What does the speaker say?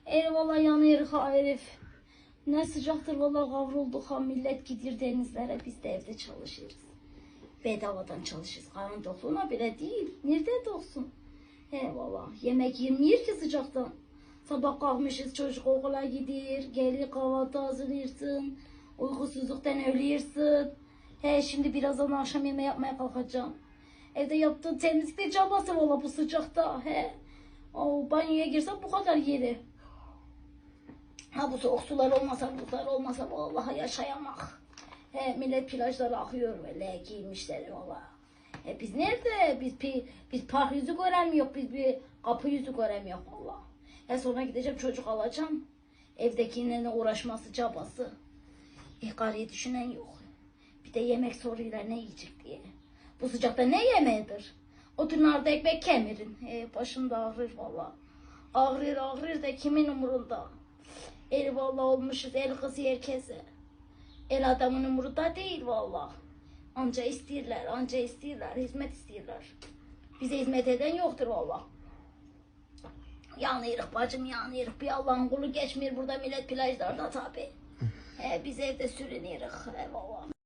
Eyvallah yanıyoruz ha herif. Ne sıcaktır valla kavrulduk ha, millet gidiyor denizlere, biz de evde çalışırız. Bedavadan çalışırız, karın dokluğuna bile değil. Nerede doksun? Eyvallah, yemek yemiyor ki sıcaktan. Sabah kalkmışız, çocuk okula gidiyor, geliyor kahvaltı hazırlıyorsun. Uykusuzluktan ölüyorsun. Şimdi birazdan akşam yemeği yapmaya kalkacağım. Evde yaptığım temizlikte cabası valla bu sıcakta. O banyoya girsem bu kadar yeri. Ha bu soğuk sular olmasa, buzlar olmasa vallahi yaşayamak. Millet plajlara akıyor böyle giymişler valla. Biz nerede? Biz park yüzü göremiyor, biz bir kapı yüzü göremiyor valla. Sonra gideceğim çocuk alacağım. Evdekilerle uğraşması cabası. Karıyı düşünen yok. Bir de yemek soruyla ne yiyecek diye. Bu sıcakta ne yemeğidir? Oturun arada ekmek kemirin. Başım da ağrır valla. Ağrır da kimin umurunda? El valla olmuşuz, el kızı herkese. El adamın umurunda değil valla. Anca istiyorlar, hizmet istiyorlar. Bize hizmet eden yoktur valla. Yanıyoruz bacım, yanıyoruz. Bir Allah'ın kulu geçmiyor burada millet plajlarda tabi. Biz evde sürünüyoruz valla.